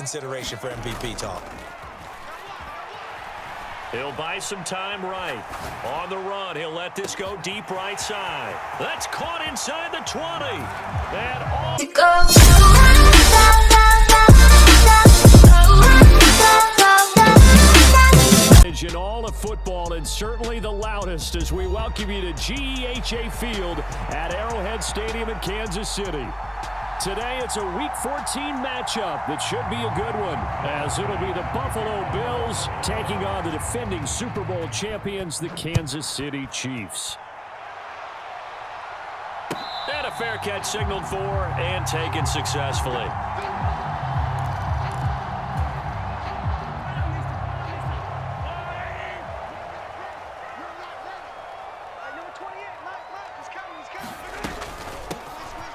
consideration for MVP talk. He'll buy some time right. On the run, he'll let this go deep right side. That's caught inside the 20. And all in all of football, and certainly the loudest, as we welcome you to GEHA Field at Arrowhead Stadium in Kansas City. Today, it's a Week 14 matchup that should be a good one, as it'll be the Buffalo Bills taking on the defending Super Bowl champions, the Kansas City Chiefs. And a fair catch signaled for and taken successfully.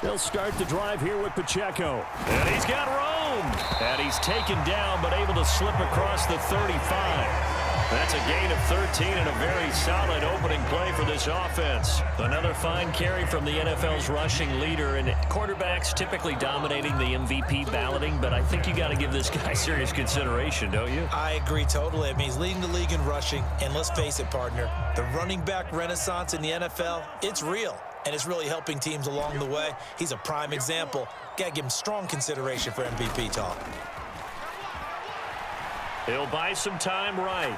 They'll start the drive here with Pacheco. And he's got room. And he's taken down, but able to slip across the 35. That's a gain of 13 and a very solid opening play for this offense. Another fine carry from the NFL's rushing leader, and quarterbacks typically dominating the MVP balloting, but I think you got to give this guy serious consideration, don't you? I agree totally. I mean, he's leading the league in rushing, and let's face it, partner, the running back renaissance in the NFL, it's real. And it's really helping teams along the way. He's a prime example. Got to give him strong consideration for MVP talk. He'll buy some time right.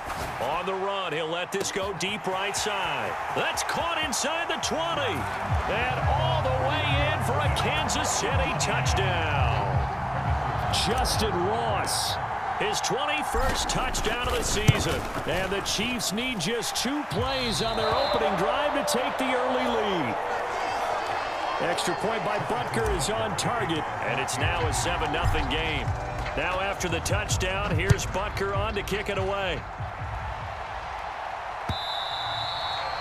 On the run, he'll let this go deep right side. That's caught inside the 20. And all the way in for a Kansas City touchdown. Justin Ross, his 21st touchdown of the season. And the Chiefs need just 2 plays on their opening drive to take the early lead. Extra point by Butker is on target, and it's now a 7-0 game. Now after the touchdown, here's Butker on to kick it away.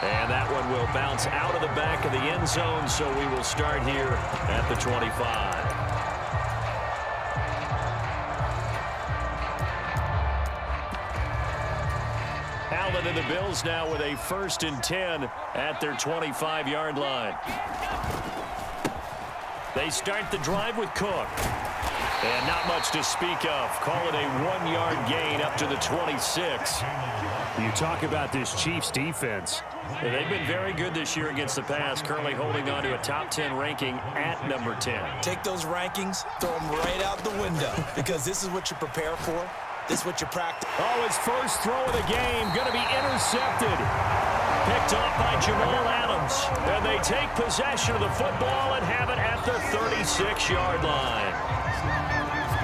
And that one will bounce out of the back of the end zone, so we will start here at the 25. Allen and the Bills now with a 1st and 10 at their 25-yard line. They start the drive with Cook. And not much to speak of. Call it a 1-yard gain up to the 26. You talk about this Chiefs defense. They've been very good this year against the pass, currently holding on to a top 10 ranking at number 10. Take those rankings, throw them right out the window, because this is what you prepare for. This is what you practice. Oh, his first throw of the game going to be intercepted. Picked off by Jamal Adams. And they take possession of the football and have it at the 36-yard line.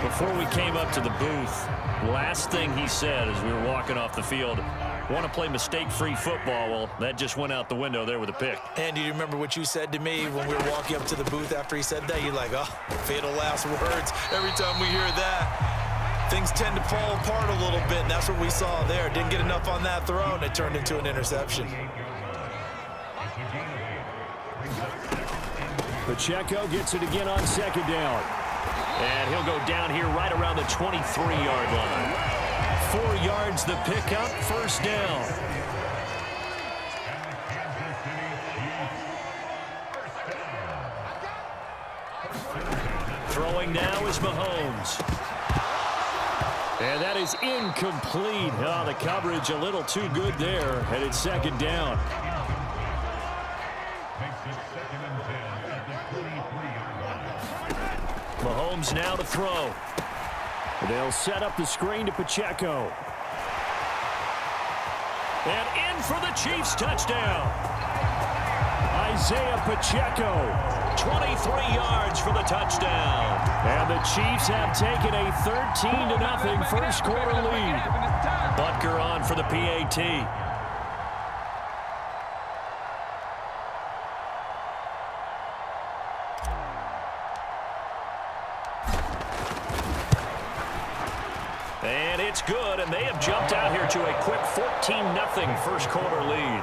Before we came up to the booth, last thing he said as we were walking off the field, want to play mistake-free football. Well, that just went out the window there with a pick. And do you remember what you said to me when we were walking up to the booth after he said that? You're like, oh, fatal last words. Every time we hear that, things tend to fall apart a little bit, and that's what we saw there. Didn't get enough on that throw, and it turned into an interception. Pacheco gets it again on 2nd down. And he'll go down here right around the 23-yard line. 4 yards the pickup, 1st down. Throwing now is Mahomes. And that is incomplete. Oh, the coverage a little too good there, and it's 2nd down. Mahomes now to throw. They'll set up the screen to Pacheco. And in for the Chiefs touchdown. Isaiah Pacheco, 23 yards for the touchdown. And the Chiefs have taken a 13-0 first quarter lead. Butker on for the PAT. And it's good, and they have jumped out here to a quick 14-0 first quarter lead.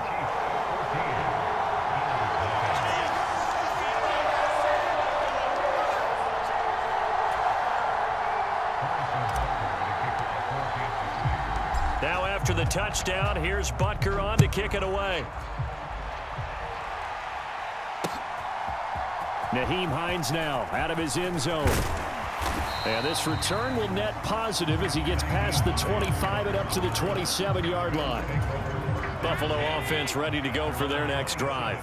Now after the touchdown, here's Butker on to kick it away. Nyheim Hines now out of his end zone. And this return will net positive as he gets past the 25 and up to the 27-yard line. Buffalo offense ready to go for their next drive.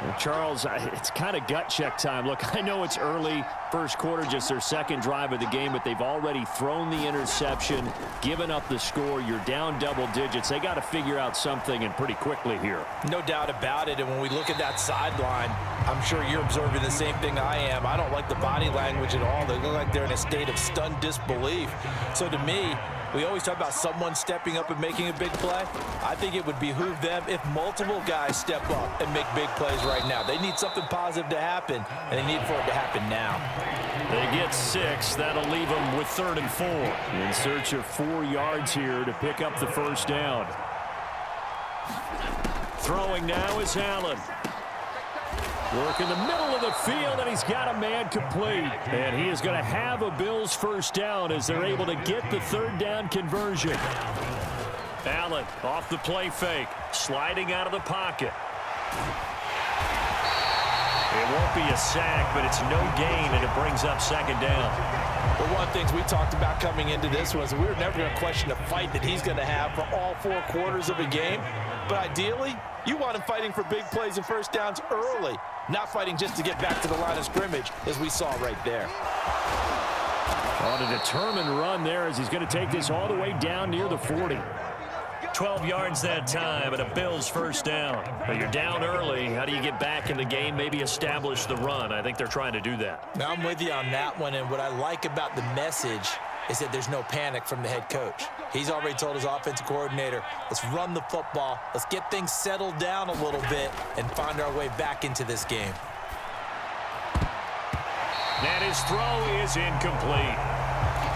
Well, Charles, it's kind of gut check time. Look, I know it's early, first quarter, just their second drive of the game, but they've already thrown the interception, given up the score. You're down double digits. They got to figure out something, and pretty quickly here. No doubt about it. And when we look at that sideline, I'm sure you're observing the same thing I am. I don't like the body language at all. They look like they're in a state of stunned disbelief. So to me, we always talk about someone stepping up and making a big play. I think it would behoove them if multiple guys step up and make big plays right now. They need something positive to happen, and they need for it to happen now. They get 6. That'll leave them with 3rd and 4. In search of 4 yards here to pick up the first down. Throwing now is Allen. Work in the middle of the field, and he's got a man complete. And he is going to have a Bills first down as they're able to get the 3rd down conversion. Allen off the play fake, sliding out of the pocket. It won't be a sack, but it's no gain, and it brings up 2nd down. Well, one of the things we talked about coming into this was we were never going to question the fight that he's going to have for all 4 quarters of a game. But ideally, you want him fighting for big plays and first downs early, not fighting just to get back to the line of scrimmage, as we saw right there. On a determined run there as he's going to take this all the way down near the 40. 12 yards that time and a Bills first down. But you're down early. How do you get back in the game, maybe establish the run? I think they're trying to do that. Now, I'm with you on that one, and what I like about the message is that there's no panic from the head coach. He's already told his offensive coordinator, let's run the football, let's get things settled down a little bit and find our way back into this game. And his throw is incomplete.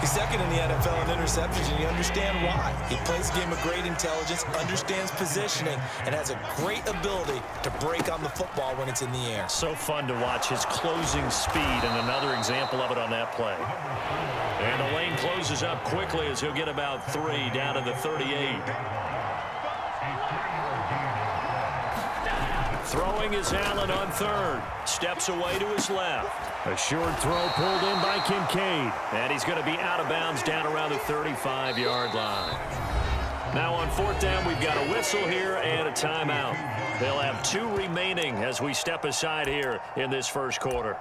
He's second in the NFL in interceptions, and you understand why. He plays a game of great intelligence, understands positioning, and has a great ability to break on the football when it's in the air. So fun to watch his closing speed, and another example of it on that play. And the lane closes up quickly as he'll get about 3 down to the 38. Throwing is Allen on 3rd. Steps away to his left. A short throw pulled in by Kincaid. And he's going to be out of bounds down around the 35-yard line. Now on 4th down, we've got a whistle here and a timeout. They'll have 2 remaining as we step aside here in this first quarter.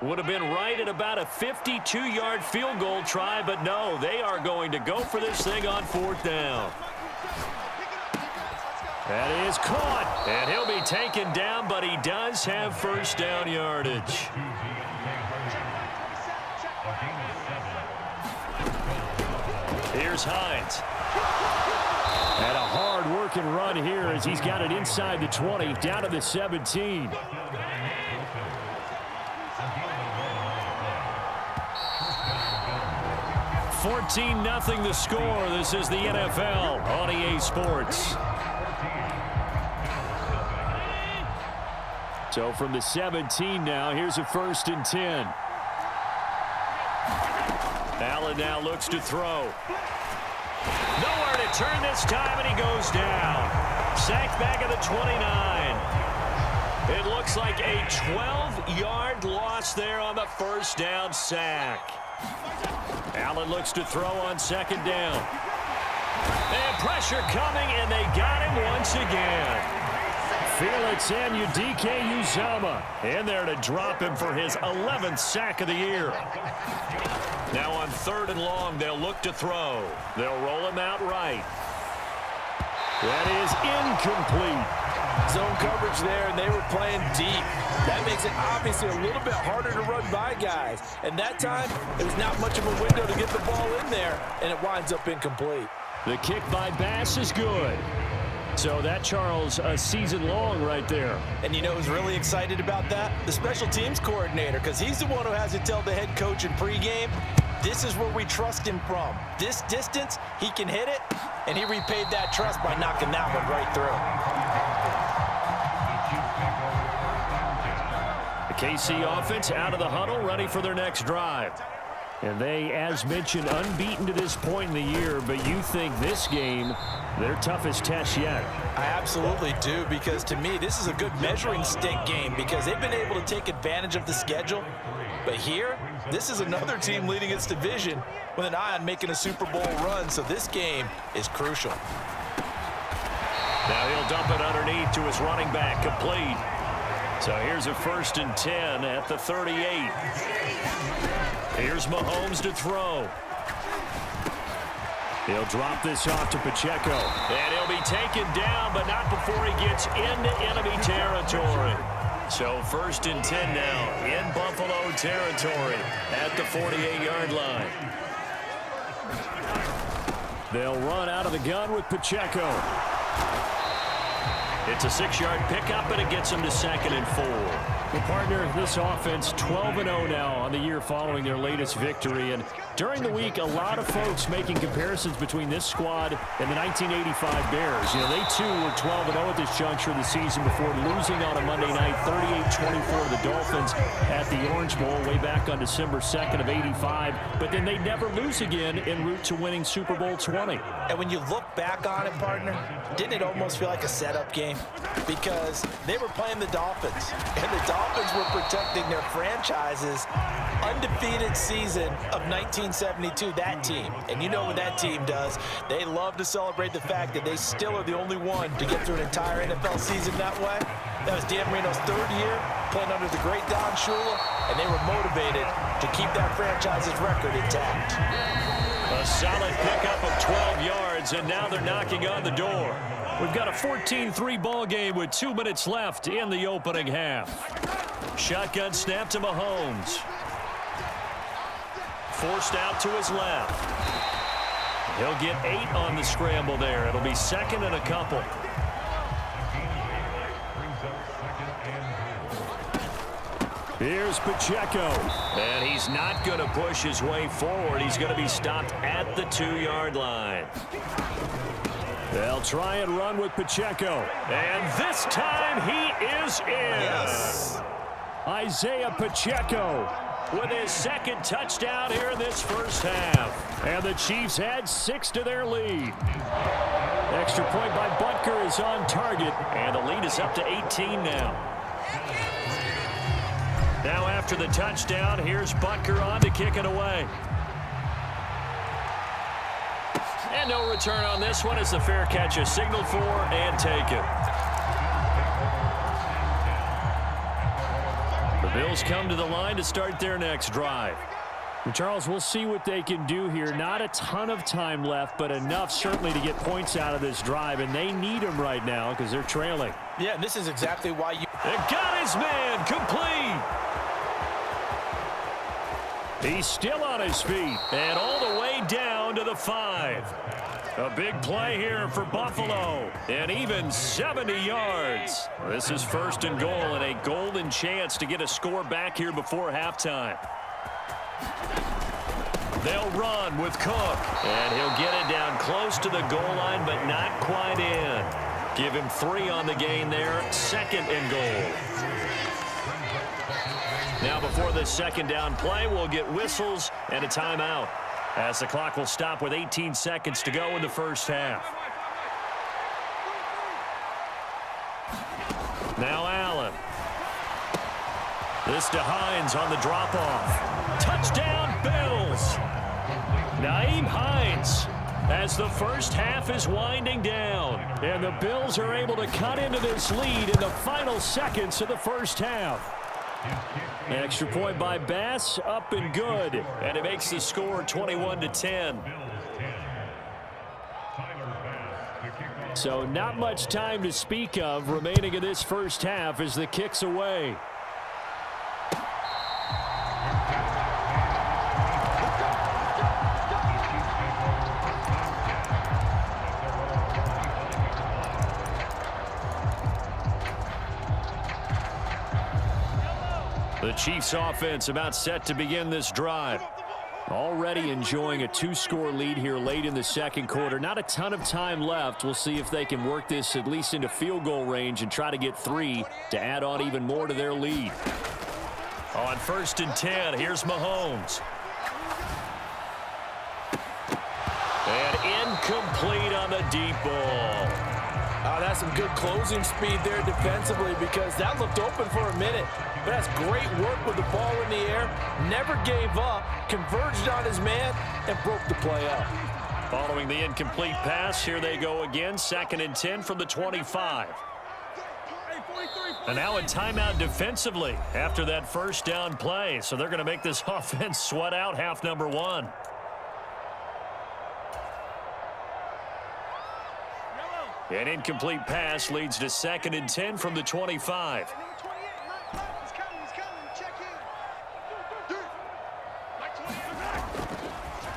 Would have been right at about a 52-yard field goal try, but no, they are going to go for this thing on 4th down. That is caught, and he'll be taken down, but he does have first down yardage. Here's Hines. And a hard-working run here as he's got it inside the 20, down to the 17. 14-0 the score. This is the NFL on EA Sports. So from the 17 now, here's a 1st and 10. Allen now looks to throw. Nowhere to turn this time, and he goes down. Sacked back at the 29. It looks like a 12-yard loss there on the first down sack. Allen looks to throw on 2nd down. And pressure coming, and they got him once again. Felix Anudike-Uzomah in there to drop him for his 11th sack of the year. Now on 3rd and long, they'll look to throw. They'll roll him out right. That is incomplete. Zone coverage there, and they were playing deep. That makes it obviously a little bit harder to run by guys. And that time, there's not much of a window to get the ball in there, and it winds up incomplete. The kick by Bass is good. So that, Charles, a season long right there. And you know who's really excited about that? The special teams coordinator, because he's the one who has to tell the head coach in pregame, this is where we trust him from. This distance, he can hit it, and he repaid that trust by knocking that one right through. The KC offense out of the huddle, ready for their next drive. And they, as mentioned, unbeaten to this point in the year, but you think this game, their toughest test yet? I absolutely do, because to me, this is a good measuring stick game because they've been able to take advantage of the schedule. But here, this is another team leading its division with an eye on making a Super Bowl run, so this game is crucial. Now he'll dump it underneath to his running back, complete. So here's a 1st and 10 at the 38. Here's Mahomes to throw. He'll drop this off to Pacheco. And he'll be taken down, but not before he gets into enemy territory. So 1st and 10 now in Buffalo territory at the 48-yard line. They'll run out of the gun with Pacheco. It's a 6-yard pickup, and it gets him to 2nd and 4. Well, partner, this offense 12-0 now on the year following their latest victory. And during the week, a lot of folks making comparisons between this squad and the 1985 Bears. You know, they too were 12-0 at this juncture of the season before losing on a Monday night 38-24 to the Dolphins at the Orange Bowl way back on December 2nd of 85. But then they never lose again en route to winning Super Bowl 20. And when you look back on it, partner, didn't it almost feel like a setup game? Because they were playing the Dolphins, and the Dolphins were protecting their franchise's undefeated season of 1972, that team. And you know what that team does. They love to celebrate the fact that they still are the only one to get through an entire NFL season that way. That was Dan Marino's 3rd year, playing under the great Don Shula, and they were motivated to keep that franchise's record intact. A solid pickup of 12 yards, and now they're knocking on the door. We've got a 14-3 ball game with 2 minutes left in the opening half. Shotgun snap to Mahomes. Forced out to his left. He'll get 8 on the scramble there. It'll be 2nd and a couple. Here's Pacheco. And he's not going to push his way forward. He's going to be stopped at the 2-yard line. They'll try and run with Pacheco. And this time he is in. Yes. Isaiah Pacheco with his 2nd touchdown here in this first half. And the Chiefs add 6 to their lead. Extra point by Butker is on target. And the lead is up to 18 now. Now after the touchdown, here's Butker on to kick it away. And no return on this one as the fair catch is signaled for and taken. The Bills come to the line to start their next drive. And Charles, we'll see what they can do here. Not a ton of time left, but enough certainly to get points out of this drive, and they need them right now because they're trailing. Yeah, and this is exactly why you... And got his man complete. He's still on his feet and all the way down to the 5. A big play here for Buffalo, and even 70 yards. This is 1st and goal, and a golden chance to get a score back here before halftime. They'll run with Cook, and he'll get it down close to the goal line, but not quite in. Give him 3 on the gain there, 2nd and goal. Now before this 2nd down play, we'll get whistles and a timeout, as the clock will stop with 18 seconds to go in the first half. Now Allen. This to Hines on the drop-off. Touchdown, Bills! Nyheim Hines as the first half is winding down. And the Bills are able to cut into this lead in the final seconds of the first half. Extra point by Bass, up and good. And it makes the score 21-10. So not much time to speak of remaining in this first half as the kick's away. The Chiefs offense about set to begin this drive. Already enjoying a 2-score lead here late in the second quarter. Not a ton of time left. We'll see if they can work this at least into field goal range and try to get 3 to add on even more to their lead. On 1st and 10, here's Mahomes. And incomplete on the deep ball. Oh, that's some good closing speed there defensively because that looked open for a minute. But that's great work with the ball in the air. Never gave up, converged on his man, and broke the play up. Following the incomplete pass, here they go again. 2nd and 10 from the 25. And now a timeout defensively after that first down play. So they're going to make this offense sweat out half number 1. An incomplete pass leads to 2nd and 10 from the 25.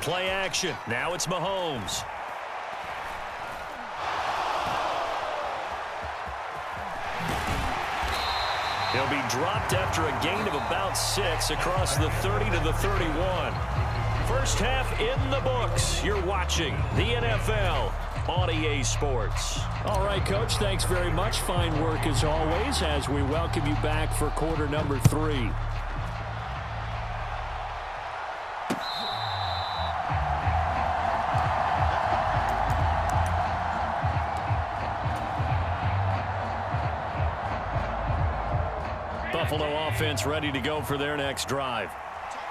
Play action. Now it's Mahomes. He'll be dropped after a gain of about 6 across the 30 to the 31. First half in the books. You're watching the NFL on EA Sports. All right, Coach, thanks very much. Fine work as always as we welcome you back for quarter number 3. Buffalo offense ready to go for their next drive.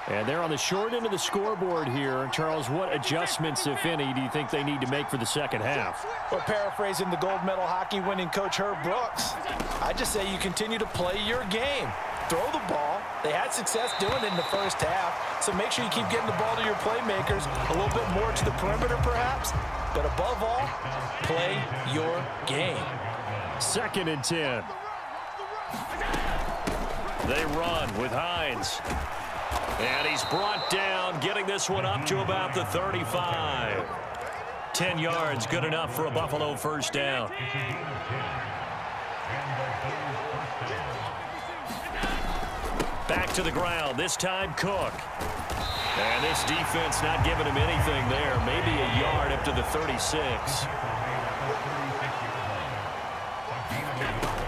And they're on the short end of the scoreboard here. Charles, what adjustments, if any, do you think they need to make for the second half? Well, paraphrasing the gold medal hockey winning coach Herb Brooks, I just say you continue to play your game. Throw the ball. They had success doing it in the first half, so make sure you keep getting the ball to your playmakers, a little bit more to the perimeter perhaps, but above all, play your game. 2nd and 10. They run with Hines. And he's brought down, getting this one up to about the 35. 10 yards, good enough for a Buffalo first down. Back to the ground, this time Cook. And this defense not giving him anything there. Maybe a yard up to the 36.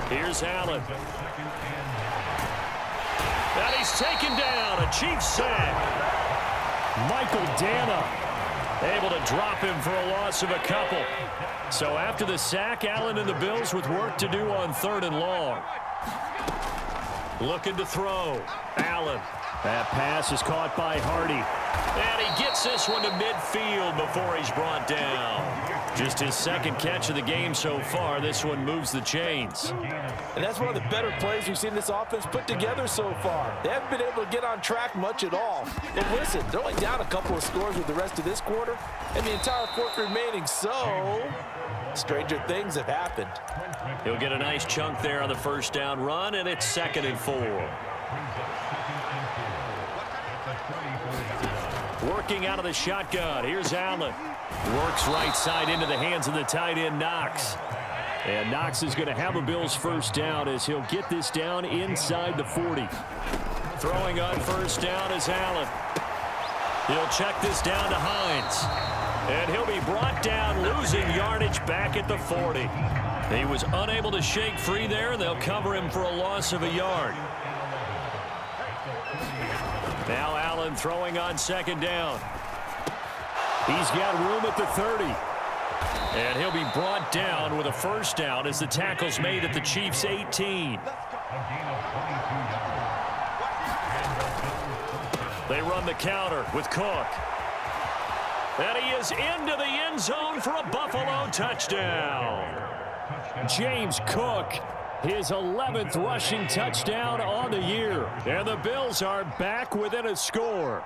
Here's Allen. And he's taken down, a Chiefs sack. Michael Dana Able to drop him for a loss of a couple. So after the sack, Allen and the Bills with work to do on 3rd and long. Looking to throw. Allen. That pass is caught by Hardy. And he gets this one to midfield before he's brought down. Just his 2nd catch of the game so far. This one moves the chains. And that's one of the better plays we've seen this offense put together so far. They haven't been able to get on track much at all. But listen, they're only down a couple of scores with the rest of this quarter and the entire 4th remaining. So, stranger things have happened. He'll get a nice chunk there on the first down run, and it's 2nd and 4. Working out of the shotgun. Here's Allen. Works right side into the hands of the tight end, Knox. And Knox is going to have a Bills first down as he'll get this down inside the 40. Throwing on first down is Allen. He'll check this down to Hines. And he'll be brought down, losing yardage back at the 40. He was unable to shake free there. They'll cover him for a loss of a yard. Now Allen throwing on 2nd down. He's got room at the 30. And he'll be brought down with a first down as the tackle's made at the Chiefs' 18. They run the counter with Cook. And he is into the end zone for a Buffalo touchdown. James Cook, his 11th rushing touchdown on the year. And the Bills are back within a score.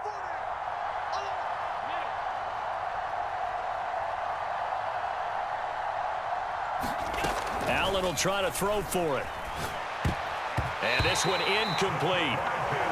Allen will try to throw for it. And this one incomplete.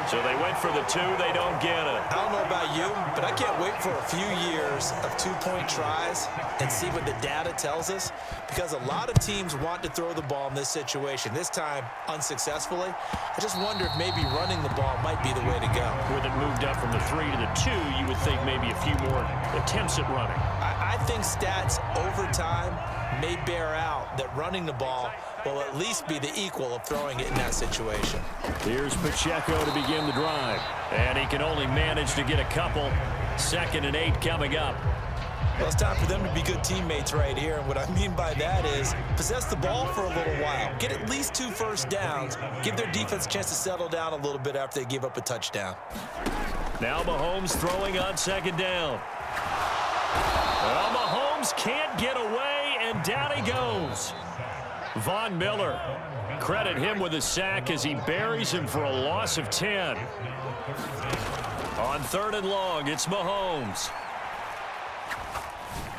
So they went for the 2. They don't get it. I don't know about you, but I can't wait for a few years of 2-point tries and see what the data tells us, because a lot of teams want to throw the ball in this situation. This time, unsuccessfully. I just wonder if maybe running the ball might be the way to go. With it moved up from the 3 to the 2, you would think maybe a few more attempts at running. I think stats over time may bear out that running the ball will at least be the equal of throwing it in that situation. Here's Pacheco to begin the drive. And he can only manage to get a couple. 2nd and 8 coming up. Well, it's time for them to be good teammates right here. And what I mean by that is possess the ball for a little while. Get at least 2 first downs. Give their defense a chance to settle down a little bit after they give up a touchdown. Now Mahomes throwing on 2nd down. Well, Mahomes can't get away, and down he goes. Von Miller, credit him with a sack as he buries him for a loss of 10. On 3rd and long, it's Mahomes.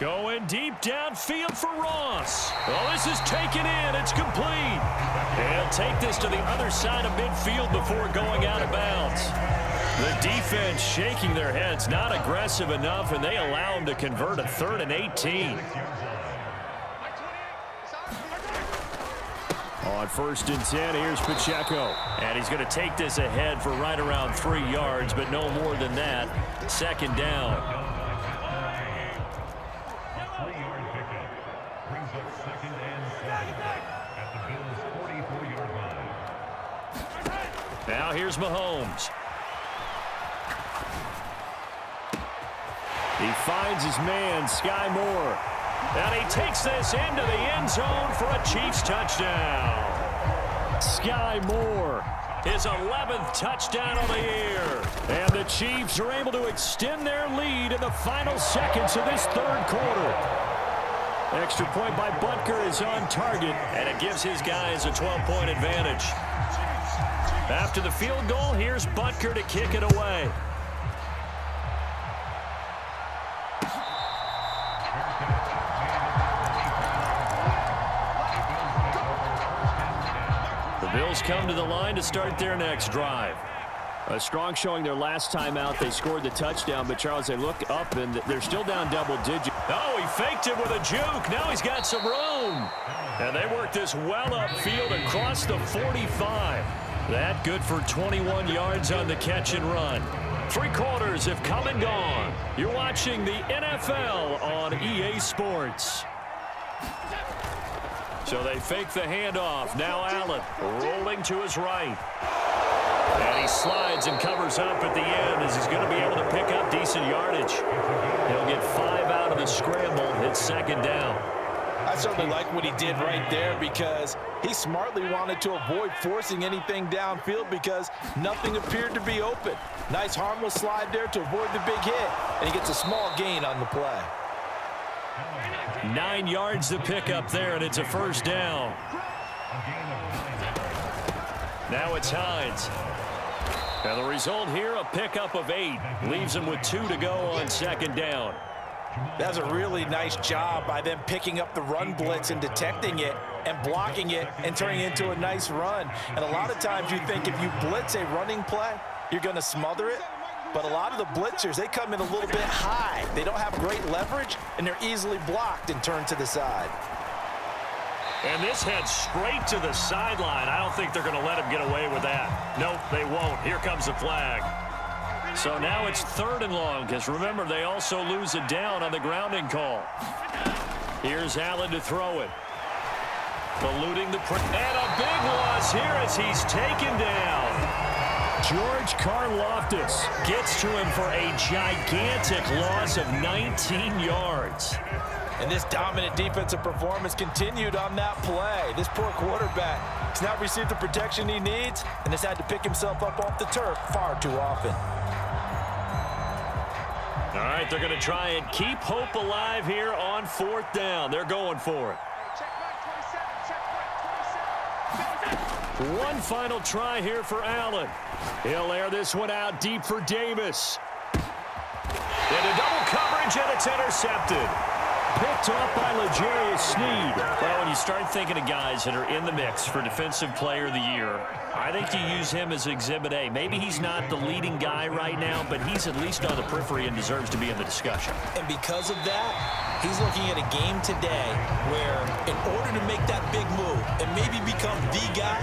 Going deep downfield for Ross. Oh, this is taken in. It's complete. He'll take this to the other side of midfield before going out of bounds. The defense shaking their heads, not aggressive enough, and they allow him to convert a 3rd and 18. On 1st and 10, here's Pacheco. And he's going to take this ahead for right around 3 yards, but no more than that. 2nd down. Now here's Mahomes. He finds his man, Sky Moore. And he takes this into the end zone for a Chiefs touchdown. Sky Moore, his 11th touchdown of the year. And the Chiefs are able to extend their lead in the final seconds of this 3rd quarter. Extra point by Butker is on target, and it gives his guys a 12-point advantage. After the field goal, here's Butker to kick it away. The Bills come to the line to start their next drive. A strong showing their last time out. They scored the touchdown, but Charles, they look up and they're still down double digits. Oh, he faked it with a juke. Now he's got some room. And they work this well upfield across the 45. That good for 21 yards on the catch and run. 3 quarters have come and gone. You're watching the NFL on EA Sports. So they fake the handoff. Now Allen rolling to his right. And he slides and covers up at the end as he's going to be able to pick up decent yardage. He'll get 5 out of the scramble. It's 2nd down. I certainly like what he did right there because he smartly wanted to avoid forcing anything downfield because nothing appeared to be open. Nice harmless slide there to avoid the big hit, and he gets a small gain on the play. 9 yards to pick up there, and it's a 1st down. Now it's Hines. And the result here, a pickup of 8. Leaves him with 2 to go on 2nd down. That's a really nice job by them picking up the run blitz and detecting it and blocking it and turning it into a nice run. And a lot of times you think if you blitz a running play, you're going to smother it. But a lot of the blitzers, they come in a little bit high. They don't have great leverage, and they're easily blocked and turned to the side. And this heads straight to the sideline. I don't think they're going to let him get away with that. Nope, they won't. Here comes the flag. So now it's 3rd and long, because remember, they also lose it down on the grounding call. Here's Allen to throw it. Eluding the pressure. And a big loss here as he's taken down. George Karlaftis gets to him for a gigantic loss of 19 yards. And this dominant defensive performance continued on that play. This poor quarterback has not received the protection he needs and has had to pick himself up off the turf far too often. All right, they're going to try and keep hope alive here on 4th down. They're going for it. One final try here for Allen. He'll air this one out deep for Davis. Into double coverage, and it's intercepted. Picked off by L'Jarius Sneed. Well, when you start thinking of guys that are in the mix for Defensive Player of the Year, I think you use him as Exhibit A. Maybe he's not the leading guy right now, but he's at least on the periphery and deserves to be in the discussion. And because of that, he's looking at a game today where in order to make that big move and maybe become the guy,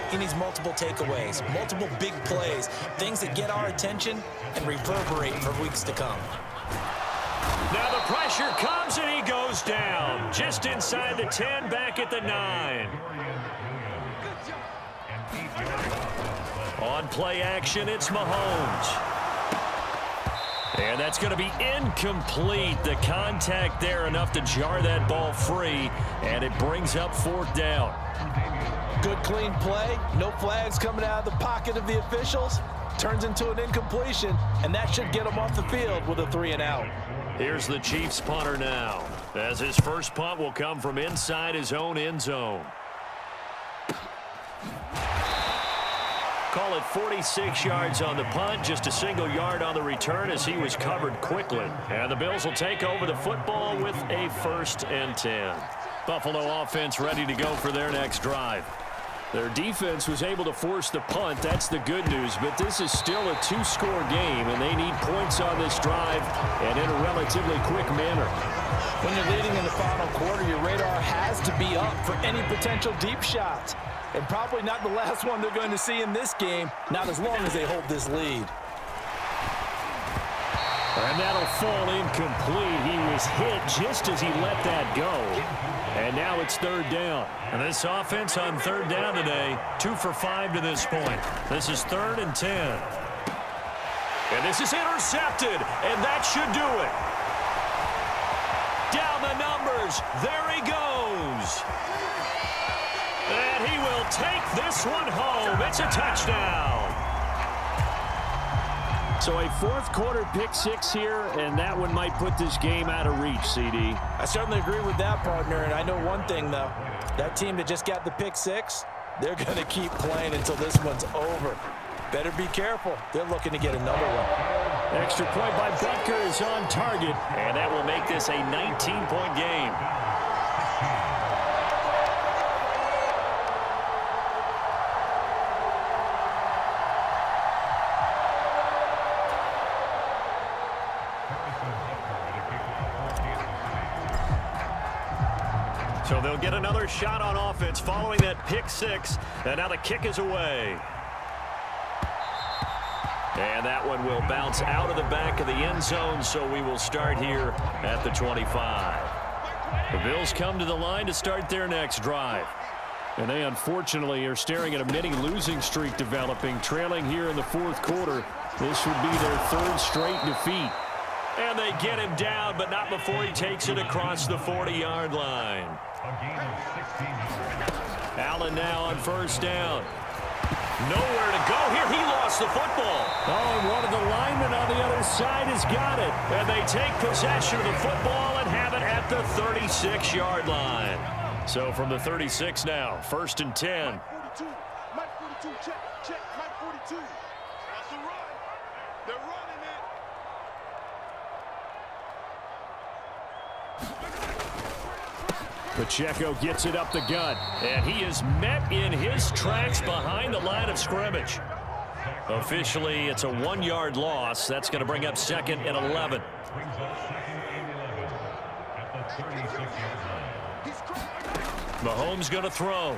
he needs multiple takeaways, multiple big plays, things that get our attention and reverberate for weeks to come. Now the pressure comes and he goes down. Just inside the 10, back at the 9. On play action, it's Mahomes. And that's going to be incomplete. The contact there enough to jar that ball free, and it brings up 4th down. Good, clean play. No flags coming out of the pocket of the officials. Turns into an incompletion, and that should get him off the field with a 3-and-out. Here's the Chiefs punter now, as his first punt will come from inside his own end zone. Call it 46 yards on the punt, just a single yard on the return as he was covered quickly. And the Bills will take over the football with a 1st and 10. Buffalo offense ready to go for their next drive. Their defense was able to force the punt. That's the good news, but this is still a 2-score game, and they need points on this drive and in a relatively quick manner. When you're leading in the final quarter, your radar has to be up for any potential deep shots. And probably not the last one they're going to see in this game, not as long as they hold this lead. And that'll fall incomplete. He was hit just as he let that go. And now it's 3rd down. And this offense on 3rd down today, 2 for 5 to this point. This is 3rd and 10. And this is intercepted, and that should do it. Down the numbers. There he goes. And he will take this one home. It's a touchdown. So a 4th quarter pick 6 here, and that one might put this game out of reach, CD. I certainly agree with that, partner, and I know one thing, though. That team that just got the pick 6, they're going to keep playing until this one's over. Better be careful. They're looking to get another one. Extra point by Butker is on target. And that will make this a 19-point game. So they'll get another shot on offense following that pick 6. And now the kick is away. And that one will bounce out of the back of the end zone, so we will start here at the 25. The Bills come to the line to start their next drive. And they unfortunately are staring at a mini losing streak developing, trailing here in the 4th quarter. This would be their 3rd straight defeat. And they get him down, but not before he takes it across the 40-yard line. Allen now on 1st down. Nowhere to go here. He lost the football. Oh, and one of the linemen on the other side has got it. And they take possession of the football and have it at the 36-yard line. So from the 36 now, 1st and 10. Mike 42, check, Mike 42. That's the run. They're running it. Pacheco gets it up the gut. And he is met in his tracks behind the line of scrimmage. Officially, it's a 1-yard loss. That's going to bring up 2nd and 11. Mahomes going to throw.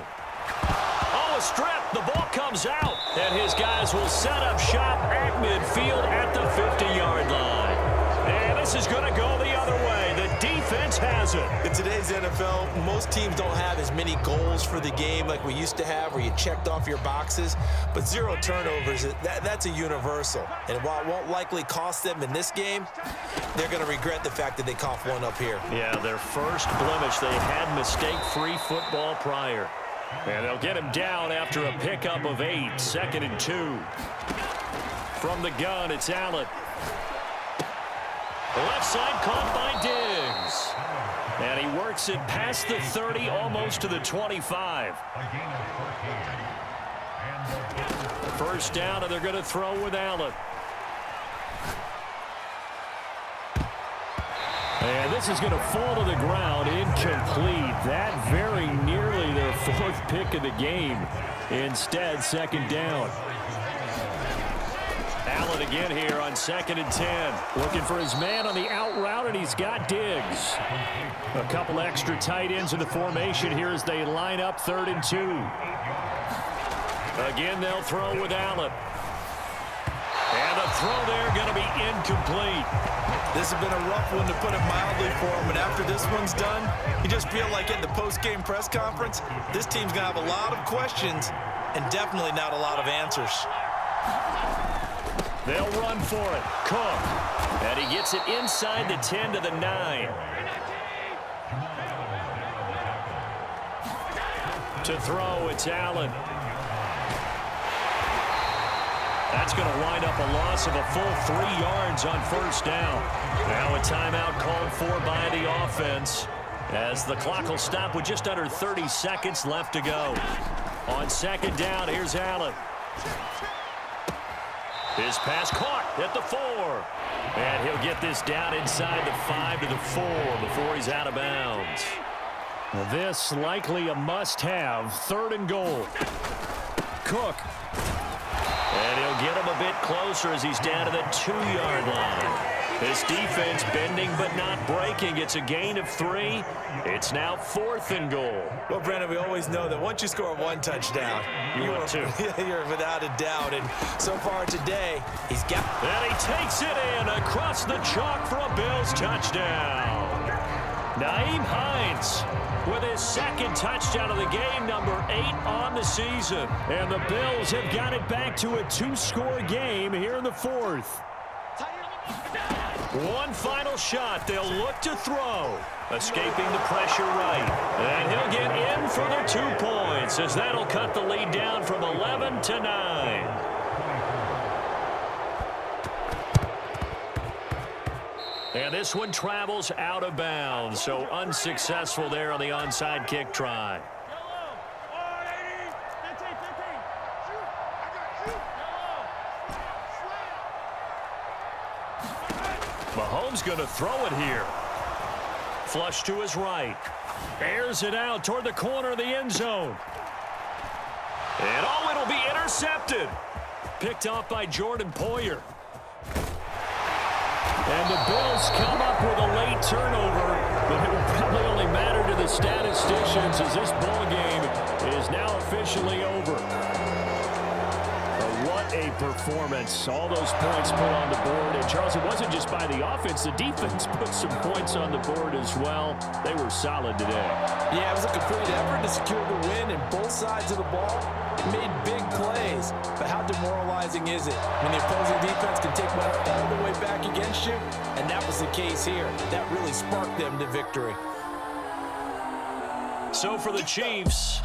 Oh, a strip. The ball comes out. And his guys will set up shop at midfield at the 50-yard line. And this is going to go the other way. The defense has it. In today's NFL, most teams don't have as many goals for the game like we used to have, where you checked off your boxes. But 0 turnovers, that's a universal. And while it won't likely cost them in this game, they're going to regret the fact that they coughed one up here. Yeah, their first blemish. They had mistake-free football prior. And they'll get him down after a pickup of 8. 2nd and 2. From the gun, it's Allen. Left side caught by Diggs. And he works it past the 30, almost to the 25. 1st down, and they're going to throw with Allen. And this is going to fall to the ground, incomplete. That very nearly their 4th pick of the game. Instead, 2nd down. Allen again here on 2nd and 10. Looking for his man on the out route, and he's got Diggs. A couple extra tight ends in the formation here as they line up 3rd and 2. Again, they'll throw with Allen. And the throw there going to be incomplete. This has been a rough one, to put it mildly, for him. And after this one's done, you just feel like in the post-game press conference, this team's going to have a lot of questions and definitely not a lot of answers. They'll run for it. Cook. And he gets it inside the 10 to the 9. To throw, it's Allen. That's going to wind up a loss of a full 3 yards on first down. Now a timeout called for by the offense, as the clock will stop with just under 30 seconds left to go. On second down, here's Allen. His pass caught at the 4. And he'll get this down inside the 5 to the 4 before he's out of bounds. This likely a must-have. 3rd and goal. Cook. And he'll get him a bit closer as he's down to the 2-yard line. This defense bending but not breaking. It's a gain of 3. It's now 4th and goal. Well, Brandon, we always know that once you score 1 touchdown, you're without a doubt. And so far today, he's got... And he takes it in across the chalk for a Bills touchdown. Nyheim Hines with his 2nd touchdown of the game, number 8 on the season. And the Bills have got it back to a 2-score game here in the 4th. One final shot. They'll look to throw. Escaping the pressure right. And he'll get in for the 2 points, as that'll cut the lead down from 11 to 9. And this one travels out of bounds, so unsuccessful there on the onside kick try. Mahomes going to throw it here. Flush to his right. Airs it out toward the corner of the end zone. And oh, it'll be intercepted. Picked off by Jordan Poyer. And the Bills come up with a late turnover, but it will probably only matter to the statisticians as this ball game is now officially over. But what a performance. All those points put on the board. And, Charles, it wasn't just by the offense. The defense put some points on the board as well. They were solid today. Yeah, it was a complete effort to secure the win in both sides of the ball. It made big plays, but how demoralizing is it when the opposing defense can take one all the way back against you? And that was the case here. That really sparked them to victory. So for the Chiefs,